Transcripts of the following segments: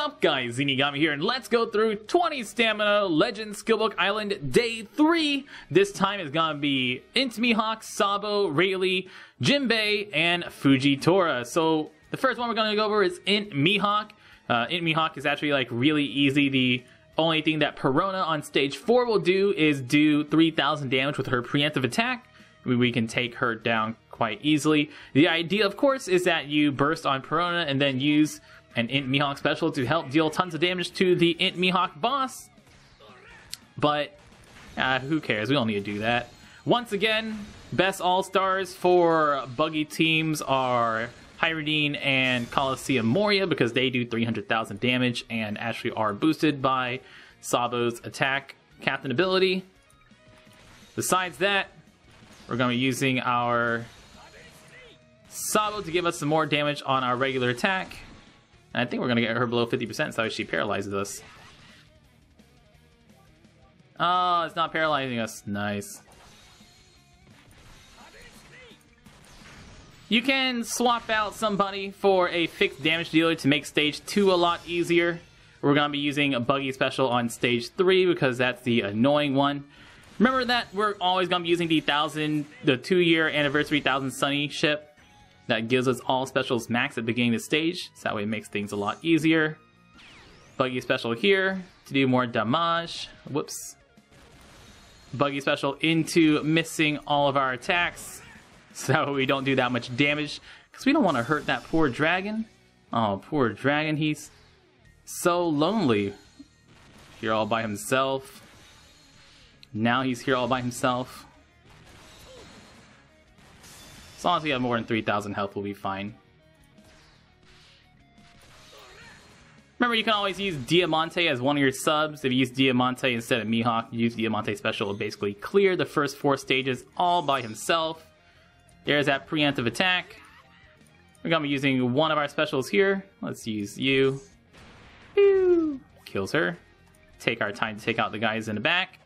up, guys? Zeenigami here, and let's go through 20 Stamina Legend Skillbook Island Day 3. This time is gonna be Mihawk, Sabo, Rayleigh, Jimbei, and Fujitora. So the first one we're gonna go over is Mihawk. Mihawk is actually like really easy. The only thing that Perona on stage 4 will do is do 3,000 damage with her preemptive attack. We can take her down quite easily. The idea, of course, is that you burst on Perona and then use an Mihawk special to help deal tons of damage to the Mihawk boss. But who cares? We don't need to do that. Once again, best all-stars for buggy teams are Hyridine and Coliseum Moria because they do 300,000 damage and actually are boosted by Sabo's attack captain ability. Besides that, we're going to be using our Sabo to give us some more damage on our regular attack. And I think we're going to get her below 50% so she paralyzes us. Oh, it's not paralyzing us. Nice. You can swap out somebody for a fixed damage dealer to make stage 2 a lot easier. We're going to be using a buggy special on stage 3 because that's the annoying one. Remember that we're always going to be using the 2-year anniversary 1000 Sunny ship. That gives us all specials max at the beginning of the stage, so that way it makes things a lot easier. Buggy special here to do more damage. Whoops. Buggy special into missing all of our attacks, so we don't do that much damage, because we don't want to hurt that poor dragon. Oh, poor dragon, he's so lonely. Here all by himself. Now he's here all by himself. As long as we have more than 3,000 health, we'll be fine. Remember, you can always use Diamante as one of your subs. If you use Diamante instead of Mihawk, you use Diamante special to basically clear the first 4 stages all by himself. There's that preemptive attack. We're going to be using one of our specials here. Let's use you. Pew! Kills her. Take our time to take out the guys in the back.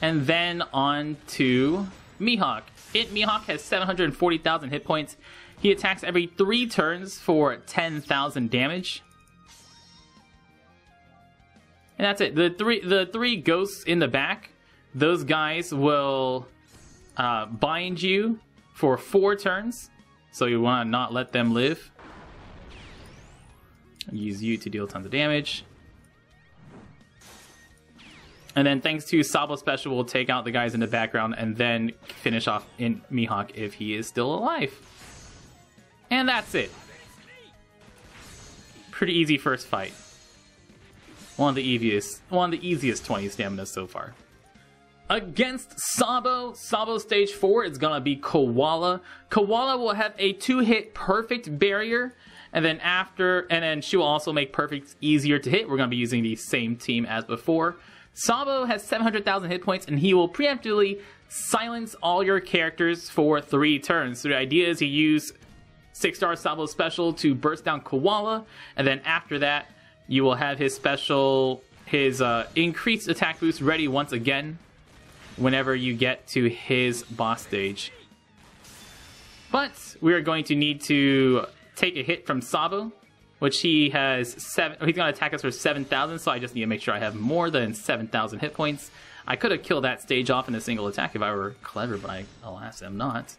And then on to Mihawk. Mihawk has 740,000 hit points. He attacks every 3 turns for 10,000 damage. And that's it. The three ghosts in the back, those guys will bind you for 4 turns. So you want to not let them live. Use you to deal tons of damage. And then thanks to Sabo special, we'll take out the guys in the background and then finish off in Mihawk if he is still alive. And that's it. Pretty easy first fight. One of the easiest 20 stamina so far. Against Sabo stage 4 is gonna be Koala. Koala will have a 2-hit perfect barrier, and then she will also make perfect easier to hit. We're gonna be using the same team as before. Sabo has 700,000 hit points, and he will preemptively silence all your characters for 3 turns. So the idea is you use 6-star Sabo special to burst down Koala, and then after that, you will have his special, his increased attack boost ready once again whenever you get to his boss stage. But we are going to need to take a hit from Sabo, which he has he's going to attack us for 7,000, so I just need to make sure I have more than 7,000 hit points. I could have killed that stage off in a single attack if I were clever, but alas, I'm not.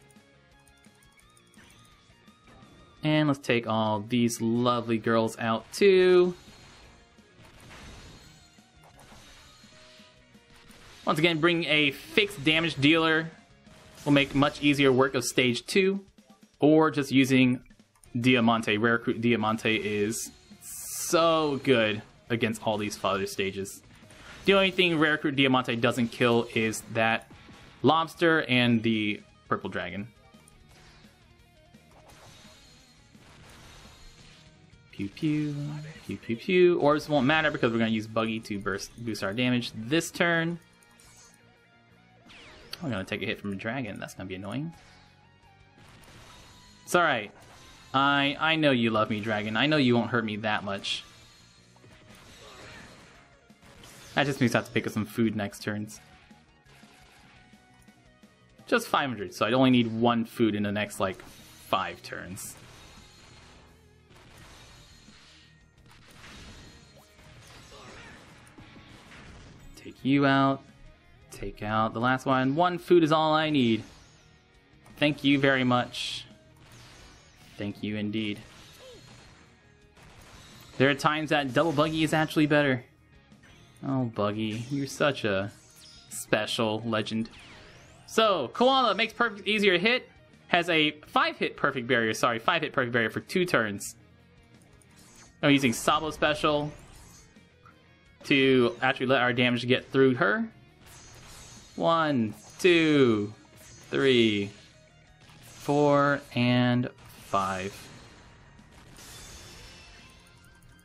And let's take all these lovely girls out too. Once again, bring a fixed damage dealer will make much easier work of stage 2, or just using Diamante. Rare Recruit Diamante is so good against all these father stages. The only thing Rare Recruit Diamante doesn't kill is that lobster and the purple dragon. Pew pew, pew pew pew. Orbs won't matter because we're going to use Buggy to boost our damage this turn. I'm going to take a hit from a dragon. That's going to be annoying. It's alright. I know you love me, dragon. I know you won't hurt me that much. That just means I have to pick up some food next turns. Just 500, so I only need 1 food in the next, like, 5 turns. Take you out. Take out the last one. 1 food is all I need. Thank you very much. Thank you indeed. There are times that double buggy is actually better. Oh, Buggy, you're such a special legend. So, Koala makes perfect easier to hit. Has a 5-hit perfect barrier. Sorry, 5-hit perfect barrier for 2 turns. I'm using Sabo special to actually let our damage get through her. 1, 2, 3, 4, and 5.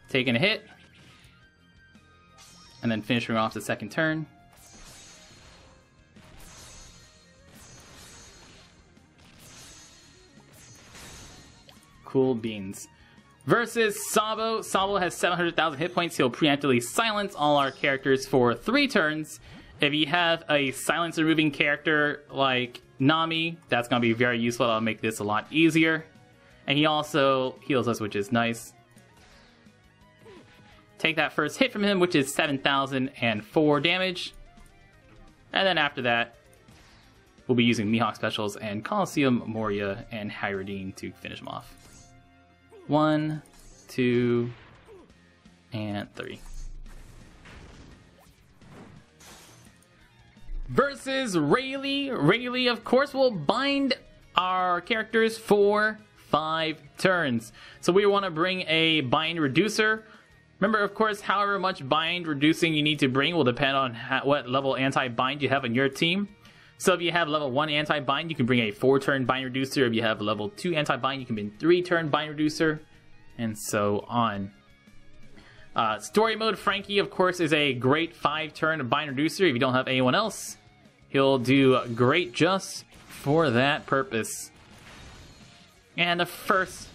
Taking a hit. And then finishing off the second turn. Cool beans. Versus Sabo. Sabo has 700,000 hit points. He'll preemptively silence all our characters for 3 turns. If you have a silence removing character like Nami, that's going to be very useful. That'll make this a lot easier. And he also heals us, which is nice. Take that first hit from him, which is 7,004 damage. And then after that, we'll be using Mihawk specials and Colosseum, Moria, and Hyrodine to finish him off. 1, 2, and 3. Versus Rayleigh. Rayleigh, of course, will bind our characters for 5 turns. So we want to bring a bind reducer. Remember, of course, however much bind reducing you need to bring will depend on what level anti-bind you have on your team. So if you have level 1 anti-bind, you can bring a 4-turn bind reducer. If you have level 2 anti-bind, you can bring 3-turn bind reducer, and so on. Story mode Frankie, of course, is a great 5-turn bind reducer. If you don't have anyone else, he'll do great just for that purpose. And the first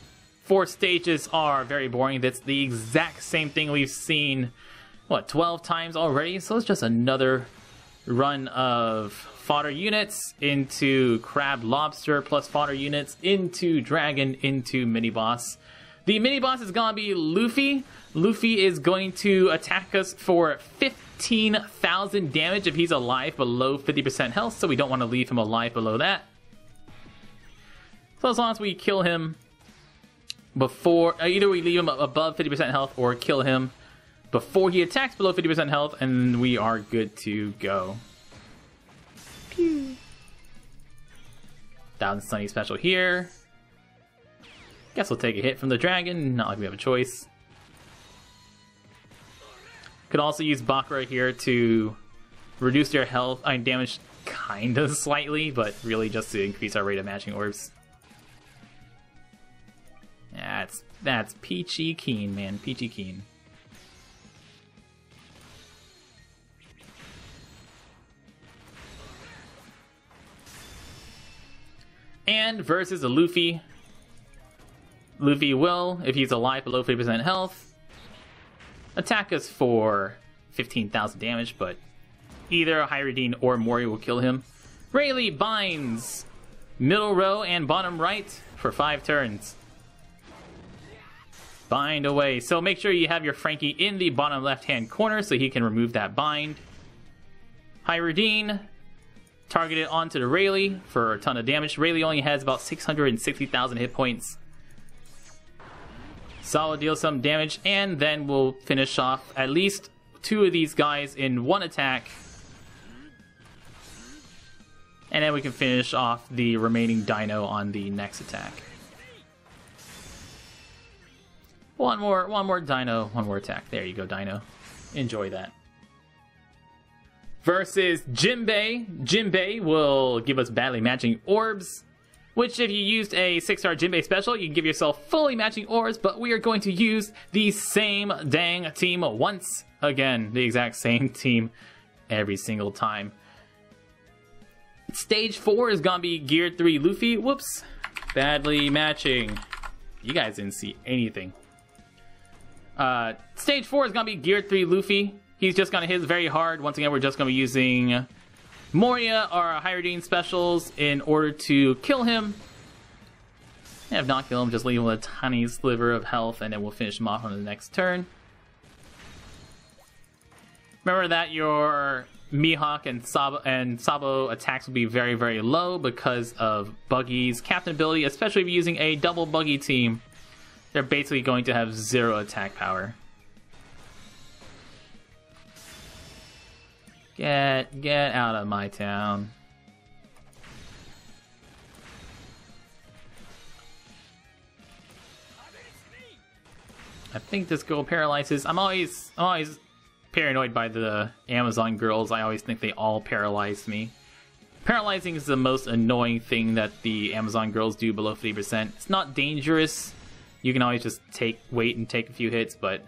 4 stages are very boring. That's the exact same thing we've seen, what, 12 times already? So it's just another run of fodder units into crab lobster plus fodder units into dragon into mini boss. The mini boss is gonna be Luffy. Luffy is going to attack us for 15,000 damage if he's alive below 50% health, so we don't want to leave him alive below that. So as long as we kill him before, either we leave him above 50% health or kill him before he attacks below 50% health, and we are good to go. Pew. Thousand Sunny special here. Guess we'll take a hit from the dragon, not like we have a choice. Could also use Bakura here to reduce their health, damage kinda slightly, but really just to increase our rate of matching orbs. That's peachy keen, man. Peachy keen. And versus a Luffy. Luffy will, if he's alive below 50% health, attack us for 15,000 damage, but either Hyrodine or Mori will kill him. Rayleigh binds middle row and bottom right for 5 turns. Bind away. So make sure you have your Frankie in the bottom left-hand corner so he can remove that bind. Hyrodine, target it onto the Rayleigh for a ton of damage. Rayleigh only has about 660,000 hit points. Sabo deals some damage, and then we'll finish off at least 2 of these guys in 1 attack. And then we can finish off the remaining dino on the next attack. One more dino, 1 more attack. There you go, dino. Enjoy that. Versus Jimbei. Jimbei will give us badly matching orbs, which if you used a 6-star Jimbei special, you can give yourself fully matching orbs, but we are going to use the same dang team once again. The exact same team every single time. Stage 4 is going to be Gear 3 Luffy. Whoops. Badly matching. You guys didn't see anything. Stage 4 is going to be Gear 3 Luffy. He's just going to hit very hard. Once again, we're just going to be using Moria or Hyrodine specials in order to kill him. And if not kill him, just leave him with a tiny sliver of health, and then we'll finish him off on the next turn. Remember that your Mihawk and Sabo attacks will be very, very low because of Buggy's captain ability, especially if you're using a double Buggy team. They're basically going to have 0 attack power. Get out of my town. I think this girl paralyzes. I'm always paranoid by the Amazon girls. I always think they all paralyze me. Paralyzing is the most annoying thing that the Amazon girls do below 50%. It's not dangerous. You can always just wait and take a few hits, but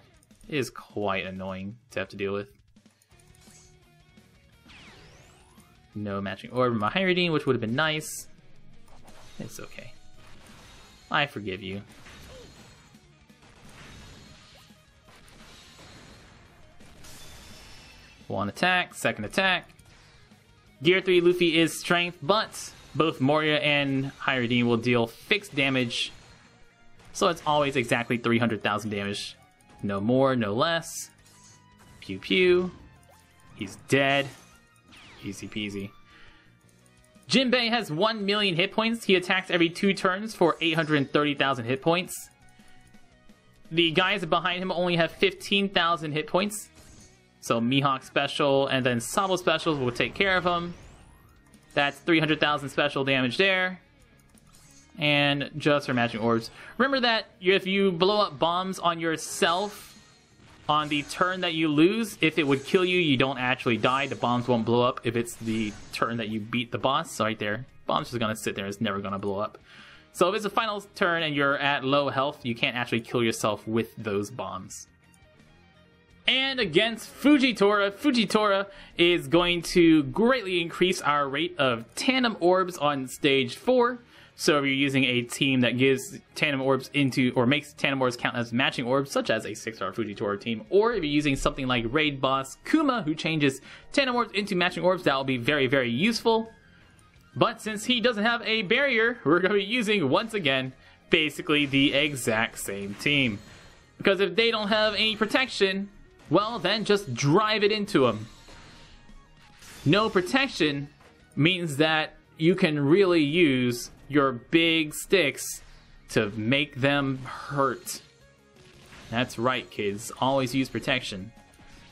it is quite annoying to have to deal with. No matching orb in my Hyridine, which would have been nice. It's okay. I forgive you. One attack, second attack. Gear 3 Luffy is strength, but both Moria and Hyridine will deal fixed damage. So it's always exactly 300,000 damage. No more, no less. Pew pew. He's dead. Easy peasy. Jimbei has 1 million hit points. He attacks every 2 turns for 830,000 hit points. The guys behind him only have 15,000 hit points. So Mihawk special and then Sabo specials will take care of him. That's 300,000 special damage there. And just for matching orbs. Remember that if you blow up bombs on yourself on the turn that you lose, if it would kill you, you don't actually die. The bombs won't blow up if it's the turn that you beat the boss. So right there, bombs just gonna sit there. It's never gonna blow up. So if it's a final turn and you're at low health, you can't actually kill yourself with those bombs. And against Fujitora, Fujitora is going to greatly increase our rate of tandem orbs on stage 4. So if you're using a team that gives tandem orbs into, or makes tandem orbs count as matching orbs, such as a 6-star Fujitora team, or if you're using something like Raid Boss Kuma, who changes tandem orbs into matching orbs, that will be very, very useful. But since he doesn't have a barrier, we're going to be using, once again, basically the exact same team. Because if they don't have any protection, well, then just drive it into them. No protection means that you can really use your big sticks to make them hurt. That's right, kids. Always use protection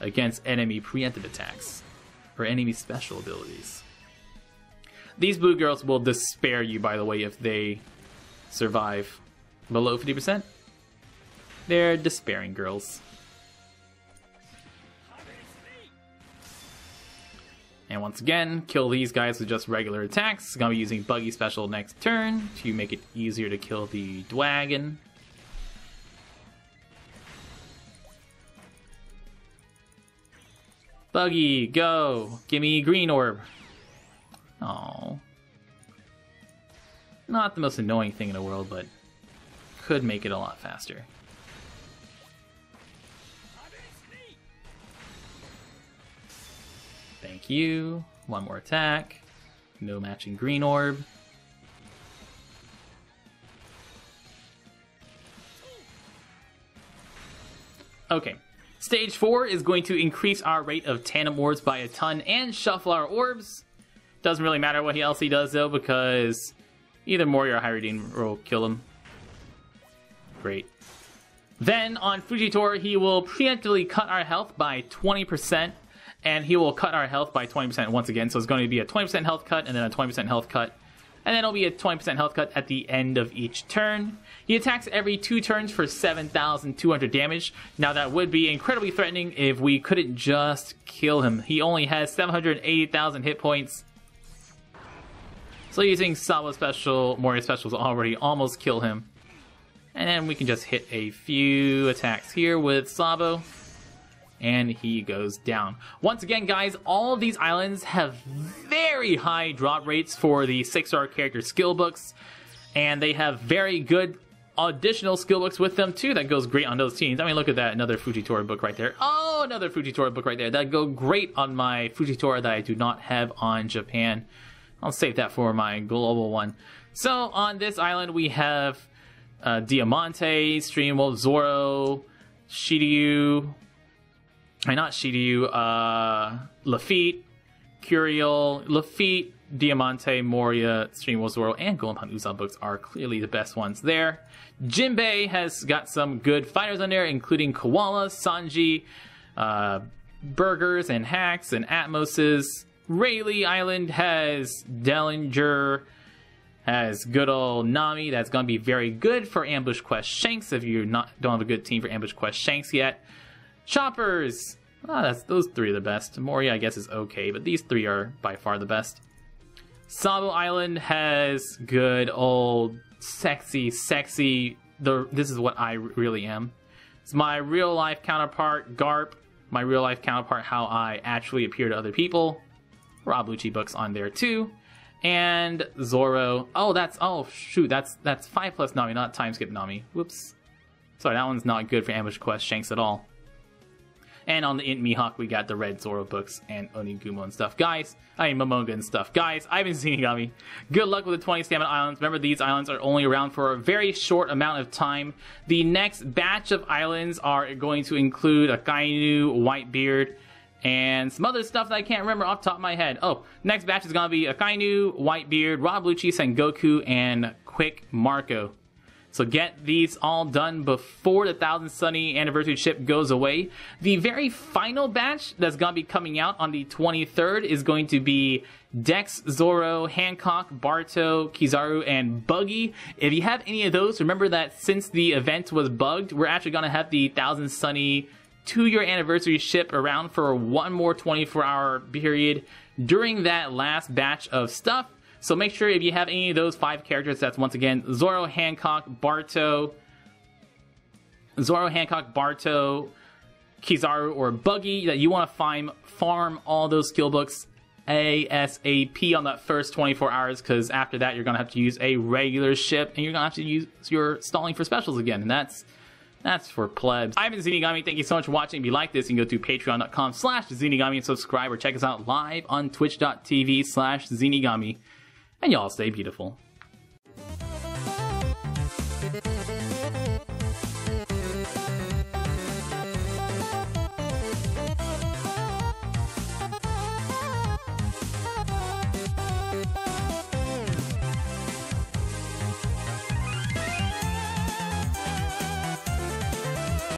against enemy preemptive attacks or enemy special abilities. These blue girls will despair you, by the way, if they survive below 50%. They're despairing girls. And once again, kill these guys with just regular attacks. Gonna be using Buggy Special next turn to make it easier to kill the Dwagon. Buggy, go! Gimme green orb. Oh, not the most annoying thing in the world, but could make it a lot faster. Thank you. One more attack. No matching green orb. Okay. Stage 4 is going to increase our rate of tandem orbs by a ton and shuffle our orbs. Doesn't really matter what else he does though, because either Moria or Hyridine will kill him. Great. Then on Fujitora, he will preemptively cut our health by 20%. And he will cut our health by 20% once again. So it's going to be a 20% health cut, and then a 20% health cut. And then it'll be a 20% health cut at the end of each turn. He attacks every 2 turns for 7,200 damage. Now that would be incredibly threatening if we couldn't just kill him. He only has 780,000 hit points. So using Sabo special, Moria specials already almost kill him. And then we can just hit a few attacks here with Sabo. And he goes down. Once again, guys, all of these islands have very high drop rates for the 6-star character skill books. And they have very good additional skill books with them, too, that goes great on those teams. I mean, look at that. Another Fujitora book right there. Oh, another Fujitora book right there. That'd go great on my Fujitora that I do not have on Japan. I'll save that for my global one. So, on this island, we have Diamante, Stream Wolf, Zoro, Shiryu, not Shiryu, Lafitte, Curiel, Lafitte, Diamante, Moria, Stream Wolf, Zoro, and Golden Pond Usopp books are clearly the best ones there. Jimbei has got some good fighters on there, including Koala, Sanji, Burgers and Hacks and Atmoses. Rayleigh Island has Dellinger, has good old Nami. That's going to be very good for Ambush Quest Shanks if you don't have a good team for Ambush Quest Shanks yet. Choppers, those three are the best. Moria, I guess, is okay, but these three are by far the best. Sabo Island has good old sexy. This is what I really am. It's my real life counterpart, Garp. My real life counterpart, how I actually appear to other people. Rob Lucci books on there too. And Zoro. Oh shoot, that's 5+ Nami, not time skip Nami. Whoops. Sorry, that one's not good for Ambush Quest Shanks at all. And on the Int Mihawk, we got the red Zoro books and Onigumo and stuff. Guys, Momonga and stuff. Guys, I've been Zeenigami. Good luck with the 20 Stamina Islands. Remember, these islands are only around for a very short amount of time. The next batch of islands are going to include Akainu, Whitebeard, and some other stuff that I can't remember off the top of my head. Oh, next batch is going to be Akainu, Whitebeard, Rob Lucci, Sengoku, and Quick Marco. So get these all done before the 1000 Sunny anniversary ship goes away. The very final batch that's going to be coming out on the 23rd is going to be Dex, Zoro, Hancock, Barto, Kizaru, and Buggy. If you have any of those, remember that since the event was bugged, we're actually going to have the 1000 Sunny 2-year anniversary ship around for one more 24-hour period during that last batch of stuff. So make sure if you have any of those 5 characters, that's once again Zoro, Hancock, Barto, Kizaru, or Buggy, that you want to farm all those skill books ASAP on that first 24 hours, because after that you're going to have to use a regular ship and you're going to have to use your stalling for specials again, and that's for plebs. I've been Zeenigami. Thank you so much for watching. If you like this, you can go to patreon.com/Zeenigami and subscribe, or check us out live on twitch.tv/Zeenigami. And y'all stay beautiful.